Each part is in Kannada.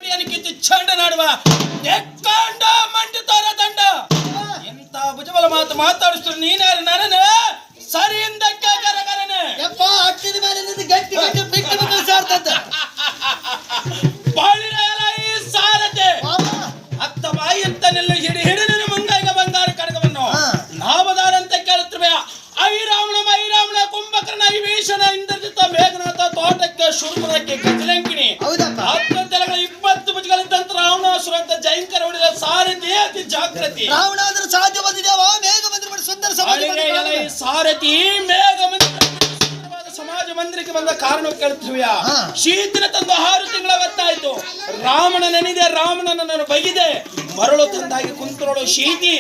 ಸೀತೆಯನ್ನು ಕಿತ್ತು ಚಂಡ ನಾಡುವ ಎಕ್ಕಾಂಡ ಮಂಡಿತಾರ ದಂಡ ಎಂತ ಭುಜಬಲ ಮಾತು ಮಾತಾಡಿಸ್ತಾರೆ ನೀನಾರು ನನ್ನ ಸರಿಯಿಂದ ಕರಕರನೆ ಯಪ್ಪ ಹಟ್ಟಿದ ಮೇಲೆ ಗಟ್ಟಿ ಗಟ್ಟಿ ಬಿಟ್ಟು ಬಿಟ್ಟು ಸಾರ್ತದ ಬಾಳಿನ ಈ ಸಾರತೆ ಅತ್ತ ಬಾಯಿ ಅಂತನೆಲ್ಲ ಹಿಡಿದು ಮುಂಗಾಯಿಗ ಬಂಗಾರ ಕಡಗವನ್ನು ನಾಮದಾರಂತ ಕೇಳುತ್ತವೆ ಐರಾವಣ ಕುಂಭಕರ್ಣ ಐವೇಶನ ಇಂದ್ರಜಿತ ಮೇಘನಾಥ ತೋಟಕ್ಕೆ ಶುರುಮರಕ್ಕೆ ಗಜಲಂಕಿಣಿ ಹತ್ತಂತೆಲಗಳ 20 ಭುಜಗಳಿದ್ದಂತ ರಾವಣಾಸುರ ಅಂತ ಜೈಂಕರ ಹೊಡೆದ ಸಾರಥಿ ಅತಿ ಜಾಗೃತಿ ರಾವಣಾದ್ರ ಸಾಧ್ಯ ಬಂದಿದ್ದೇವ ಮೇಘ ಮಂದಿರ ಸುಂದರ ಸಾರಥಿ ಮೇಘ ಮಂದಿರ ಸಮಾಜ ಮಂದಿರಕ್ಕೆ ಬಂದ ಕಾರಣ ಕೇಳುತ್ತೇವೆ ಶೀತಿನ ತಂದು 6 ತಿಂಗಳ ಗೊತ್ತಾಯ್ತು ರಾವಣ ನೆನೆದೆ ರಾವಣನನ್ನು ಬೈಗಿದೆ ಮರಳು ತಂದಾಗಿ ಕುಂತರೋಳು ಶೀತಿ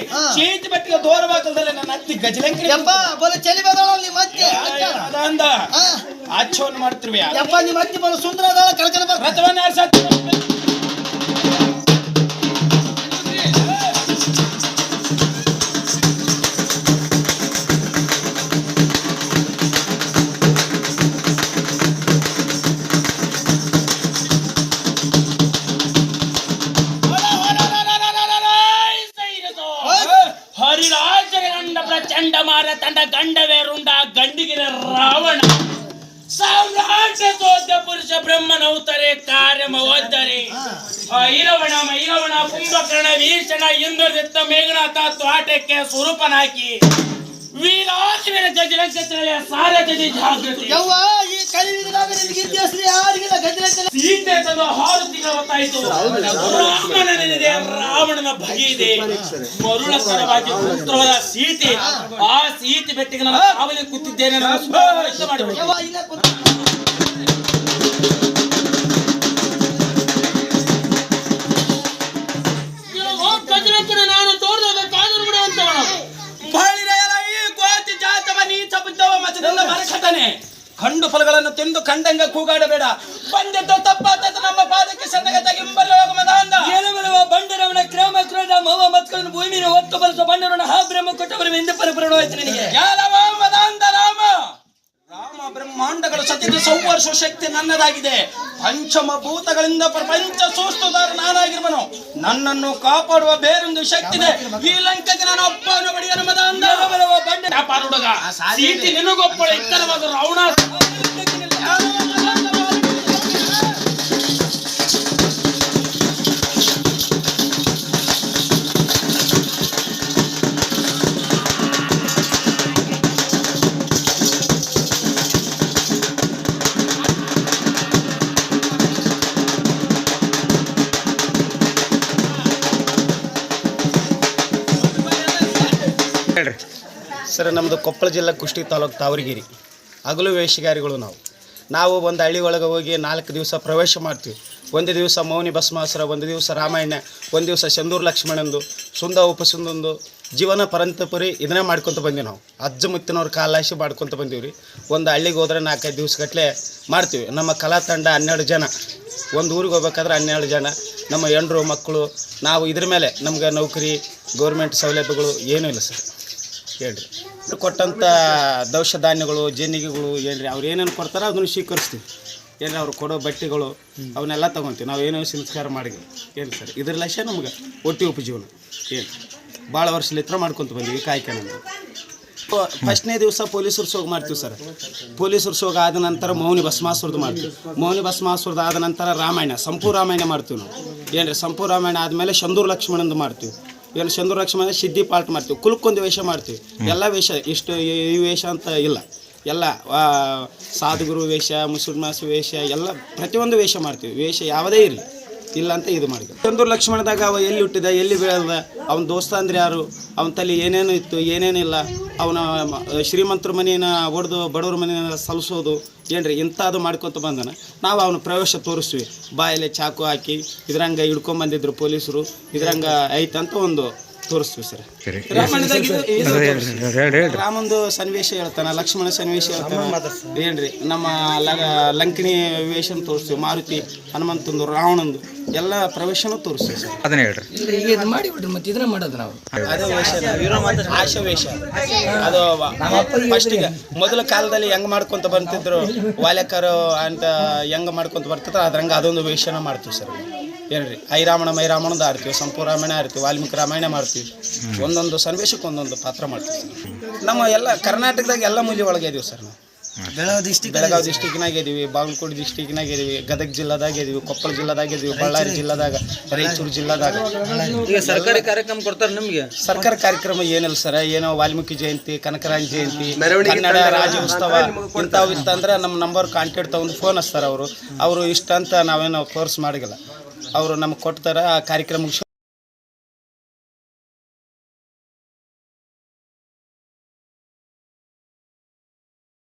ಬಟ್ಟಿಗೆ ದೂರವಾಗಲ್ದಲ್ಲ ನನ್ನ ಅತ್ತಿ ಗಜಲಂಕಿ ಚಳಿ ಬರೋಳಿ ಮತ್ತೆ ಅದಂದ ಆಚರಣೆ ಮಾಡ್ತಿರ್ವಿ ಯಪ್ಪ ನಿಮ್ಮ ಅತ್ತಿ ಬರೋ ಸುಂದರ ಕಳ್ಕನ ರಥವನ್ನ ಚಂಡಮಾರ ತಂಡ ಗಂಡವೇ ರುಂಡ ಗಂಡಿಗಿರ ರಾವಣ ಸಾಮ್ರಾಜ್ಯ ಸೋದ್ಯ ಪುರುಷ ಬ್ರಹ್ಮನೌತರೆ ಕಾರ್ಯಮ ಓದ್ದರೆ ಐರವಣ ಕುಂಭಕರ್ಣ ವೀಷಣ ಇಂದ್ರಜಿತ್ತ ಮೇಘನಾಥ ತ್ವಾಟಕ್ಕೆ ಸ್ವರೂಪನಾಕಿ ವೀರಾತ್ಮನ ಗಜಲಂಕತ್ರೆಯ ಸಾರಥಿ ಜಾಗೃತಿ ಈ ಕಲಿಯುಗದಾಗ ನಿನಗೆ ಇತಿಹಾಸದಲ್ಲಿ ಯಾರಿಗಿಲ್ಲ ಗಜಲಂಕ ಸೀತೆ ತಂದು 6 ತಿಂಗಳ ಹೊತ್ತಾಯಿತು ರಾಮನ ನೆನೆದೆ ರಾವಣನ ಬಗೆಯಿದೆ ಮರುಳಕರವಾಗಿ ಪುತ್ರವಾದ ಸೀತೆ ಆ ಸೀತೆ ಬೆಟ್ಟಿಗೆ ನಾನು ಕಾವಲಿ ಕೂತಿದ್ದೇನೆ ಗಜಲಂಕನ ನಾನು ತೋರಿದ ಕಾನೂನು ಬಿಡುವಂತವಣ ಮರಕಟನೆ ಕಂಡು ಫಲಗಳನ್ನು ತಿಂದು ಕಂಡಂಗ ಕೂಗಾಡಬೇಡ ಬಂದದ್ದು ತಪ್ಪಾದ ನಮ್ಮ ಪಾದಕ್ಕೆ ಸಣ್ಣಗೆ ತೆಗಿಂಬಲ್ಲ ಬಂಡರವನ ಕ್ರಮ ಕ್ರೋಧ ಮೋಹ ಮತ್ಗಳನ್ನು ಭೂಮಿನ ಹೊತ್ತು ಬಲಿಸುವ ಬಂಡರವನ ಹಾ ಬ್ರಹ್ಮ ಕೊಟ್ಟವರ ಹಿಂದೆ ಪರಪರವಾಯ್ತು ನಿನಗೆ ರಾಮ ಬ್ರಹ್ಮಾಂಡಗಳು ಸತ್ಯದ ಸೌವರ್ಷ ಶಕ್ತಿ ನನ್ನದಾಗಿದೆ ಪಂಚಮ ಭೂತಗಳಿಂದ ಪ್ರಪಂಚ ಸೂಸ್ತುದಾರ ನಾನಾಗಿರುವನು ನನ್ನನ್ನು ಕಾಪಾಡುವ ಬೇರೊಂದು ಶಕ್ತಿ ಇದೆ ಈ ಲಂಕೆಗೆ ನಾನು ಒಬ್ಬನು ಬಡಿಯನು ಬಂಡ ಪಾರುಡುಗ ಸೀತಿ ನಿನಗೊಬ್ಬಳ ಇತ್ತರವಾದ ರಾವಣ ಸರ್ ನಮ್ಮದು ಕೊಪ್ಪಳ ಜಿಲ್ಲಾ ಕುಷ್ಟಗಿ ತಾಲೂಕು ತಾವರಗಿರಿ ಹಗಲು ವೇಷಗಾರಿಗಳು ನಾವು ಒಂದು ಹಳ್ಳಿ ಒಳಗೆ ಹೋಗಿ 4 ದಿವಸ ಪ್ರವೇಶ ಮಾಡ್ತೀವಿ. ಒಂದು ದಿವಸ ಮೌನಿ ಭಸ್ಮಾಸುರ, ಒಂದು ದಿವಸ ರಾಮಾಯಣ, ಒಂದು ದಿವಸ ಚಂದೂರು ಲಕ್ಷ್ಮಣಂದು, ಸುಂದ ಉಪಸುಂದೊಂದು ಜೀವನ ಪರಂತಪರಿ ಇದನ್ನೇ ಮಾಡ್ಕೊತ ಬಂದೀವಿ. ನಾವು ಅಜ್ಜ ಮುತ್ತಿನವ್ರ ಕಾಲಾಶಿ ಮಾಡ್ಕೊತ ಬಂದೀವಿ ರೀ. ಒಂದು ಹಳ್ಳಿಗೆ ಹೋದ್ರೆ 4-5 ದಿವಸಗಟ್ಟಲೆ ಮಾಡ್ತೀವಿ. ನಮ್ಮ ಕಲಾ ತಂಡ 12 ಜನ, ಒಂದು ಊರಿಗೆ ಹೋಗ್ಬೇಕಾದ್ರೆ 12 ಜನ, ನಮ್ಮ ಹೆಂಡ್ರು ಮಕ್ಕಳು. ನಾವು ಇದ್ರ ಮೇಲೆ ನಮ್ಗೆ ನೌಕರಿ ಗೌರ್ಮೆಂಟ್ ಸೌಲಭ್ಯಗಳು ಏನೂ ಇಲ್ಲ ಸರ್. ಹೇಳ್ರಿ ಕೊಟ್ಟಂಥ ದವಸ ಧಾನ್ಯಗಳು ಜೇನಿಗೆಗಳು ಏನ್ರಿ ಅವ್ರು ಏನೇನು ಕೊಡ್ತಾರೋ ಅದನ್ನು ಸ್ವೀಕರಿಸ್ತೀವಿ. ಏನ್ರಿ ಅವ್ರು ಕೊಡೋ ಬಟ್ಟೆಗಳು ಅವನ್ನೆಲ್ಲ ತೊಗೊತೀವಿ. ನಾವು ಏನೋ ಸಂಸ್ಕಾರ ಮಾಡಿದ್ವಿ ಏನು ಸರ್. ಇದ್ರ ಲಕ್ಷ್ಯ ನಮ್ಗೆ ಒಟ್ಟಿ ಉಪಜೀವನ ಏನು ಭಾಳ ವರ್ಷಲಿತ್ರ ಮಾಡ್ಕೊತ ಬಂದೀವಿ ಕಾಯ್ಕೊಂಡು. ಫಸ್ಟ್ನೇ ದಿವಸ ಪೊಲೀಸರು ಸೋಗ ಮಾಡ್ತೀವಿ ಸರ್. ಪೊಲೀಸರು ಸೋಗ ಆದ ನಂತರ ಮೌನಿ ಭಸ್ಮಾಸುರದ್ದು ಮಾಡ್ತೀವಿ. ಮೌನಿ ಭಸ್ಮಾಸುರದ ಆದ ನಂತರ ರಾಮಾಯಣ, ಸಂಪೂರ್ಣ ರಾಮಾಯಣ ಮಾಡ್ತೀವಿ ನಾವು. ಏನ್ರಿ ಸಂಪೂರ್ಣ ರಾಮಾಯಣ ಆದಮೇಲೆ ಚಂದೂರು ಲಕ್ಷ್ಮಣಂದು ಮಾಡ್ತೀವಿ. ಏನು ಚಂದೂರು ಲಕ್ಷ್ಮಣ ಸಿದ್ಧಿ ಪಾಲ್ಟ್ ಮಾಡ್ತೀವಿ. ಕುಲಕ್ಕೊಂದು ವೇಷ ಮಾಡ್ತೀವಿ. ಎಲ್ಲ ವೇಷ ಇಷ್ಟು ಈ ವೇಷ ಅಂತ ಇಲ್ಲ, ಎಲ್ಲ ಸಾಧುಗುರು ವೇಷ, ಮುಸುಲ್ಮಾಸ್ ವೇಷ, ಎಲ್ಲ ಪ್ರತಿಯೊಂದು ವೇಷ ಮಾಡ್ತೀವಿ. ವೇಷ ಯಾವುದೇ ಇರಲಿ ಇಲ್ಲ ಅಂತ ಇದು ಮಾಡಿದ್ವಿ. ಚಂದೂರು ಲಕ್ಷ್ಮಣದಾಗ ಅವ ಎಲ್ಲಿ ಹುಟ್ಟಿದ, ಎಲ್ಲಿ ಬೆಳೆದ, ಅವನ ದೋಸ್ತ ಅಂದ್ರೆ ಯಾರು, ಅವನ ತಲೆ ಏನೇನು ಇತ್ತು ಏನೇನಿಲ್ಲ, ಅವನ ಶ್ರೀಮಂತರ ಮನೆಯನ್ನು ಹೊಡೆದು ಬಡವ್ರ ಮನೆಯನ್ನು ಸಲ್ಲಿಸೋದು ಏನ್ರಿ ಇಂಥದ್ದು ಮಾಡ್ಕೊತ ಬಂದನ. ನಾವು ಅವನ ಪ್ರವೇಶ ತೋರಿಸ್ತೀವಿ. ಬಾಯಲ್ಲಿ ಚಾಕು ಹಾಕಿ ಇದ್ರಂಗೆ ಹಿಡ್ಕೊಂಬಂದಿದ್ರು ಪೊಲೀಸರು, ಇದ್ರಂಗೆ ಐತಂತ ಒಂದು ತೋರಿಸ್ತೀವಿ ಸರ್. ರಾಮಂದು ಸನ್ನಿವೇಶ ಹೇಳ್ತಾನೆ, ಲಕ್ಷ್ಮಣ ಸನ್ನಿವೇಶ ಹೇಳ್ತಾನೆ ಏನ್ರಿ. ನಮ್ಮ ಲಂಕಿಣಿ ವೇಷನ ತೋರಿಸ್ತೀವಿ. ಮಾರುತಿ, ಹನುಮಂತಂದು, ರಾವಣಂದು ಎಲ್ಲ ಪ್ರವೇಶನೂ ತೋರಿಸ್ತೀವಿ ಸರ್. ಅದನ್ನ ಹೇಳ್ರಿ. ಈಗ ಮಾಡಿಬಿಟ್ರಿ ಮತ್ತೆ ಇದನ್ನ ಮಾಡೋದು ನಾವು. ಅದು ವೇಷ ಆಶ ವೇಷ. ಅದು ಫಸ್ಟಿಗೆ ಮೊದಲ ಕಾಲದಲ್ಲಿ ಹೆಂಗೆ ಮಾಡ್ಕೊತ ಬರ್ತಿದ್ರು ವಾಲ್ಯಕರು ಅಂತ ಹೆಂಗೆ ಮಾಡ್ಕೊತ ಬರ್ತಿದ್ರು ಅದ್ರಂಗೆ ಅದೊಂದು ವೇಷನ ಮಾಡ್ತೀವಿ ಸರ್. ಏನ್ರಿ ಐರಾಮಣ ಮೈರಾಮಣದ ಆಡ್ತೀವಿ, ಸಂಪೂರ್ಣ ರಾಮಾಯಣ ಆಡ್ತೀವಿ, ವಾಲ್ಮೀಕಿ ರಾಮಾಯಣ ಮಾಡ್ತೀವಿ. ಒಂದೊಂದು ಸನ್ನಿವೇಶಕ್ಕೆ ಒಂದೊಂದು ಪಾತ್ರ ಮಾಡ್ತೀವಿ ಸರ್. ನಮ್ಮ ಎಲ್ಲ ಕರ್ನಾಟಕದಾಗ ಎಲ್ಲ ಮೂಲೆ ಒಳಗೆ ಇದೀವಿ ಸರ್. ನಾವು ಬೆಳಗಾವಿ ಡಿಸ್ಟಿಕ್ನಾಗ ಇದೀವಿ, ಬಾಗಲಕೋಟೆ ಡಿಸ್ಟಿಕ್ನಾಗ ಇದೀವಿ, ಗದಗ ಜಿಲ್ಲಾದಾಗ ಇದೀವಿ, ಕೊಪ್ಪಳ ಜಿಲ್ಲಾದಾಗ ಇದೀವಿ, ಬಳ್ಳಾರಿ ಜಿಲ್ಲಾದಾಗ, ರಾಯಚೂರು ಜಿಲ್ಲಾದಾಗ. ಈಗ ಸರ್ಕಾರಿ ಕಾರ್ಯಕ್ರಮ ಕೊಡ್ತಾರೆ ನಿಮಗೆ? ಸರ್ಕಾರ ಕಾರ್ಯಕ್ರಮ ಏನಿಲ್ಲ ಸರ್. ಏನೋ ವಾಲ್ಮೀಕಿ ಜಯಂತಿ, ಕನಕರಾಜ ಜಯಂತಿ, ಕನ್ನಡ ರಾಜ್ಯೋತ್ಸವ ಇಂಥವು ಇತ್ತಂದ್ರೆ ನಮ್ಮ ನಂಬರ್ ಕಾಂಟ್ಯಾಕ್ಟ್ ತಗೊಂಡು ಫೋನ್ ಹಚ್ತಾರೆ ಅವರು ಇಷ್ಟ ಅಂತ ನಾವೇನೋ ಫೋರ್ಸ್ ಮಾಡಿಲ್ಲ. ಅವರು ನಮ್ಗೆ ಕೊಡ್ತಾರೆ ಆ ಕಾರ್ಯಕ್ರಮ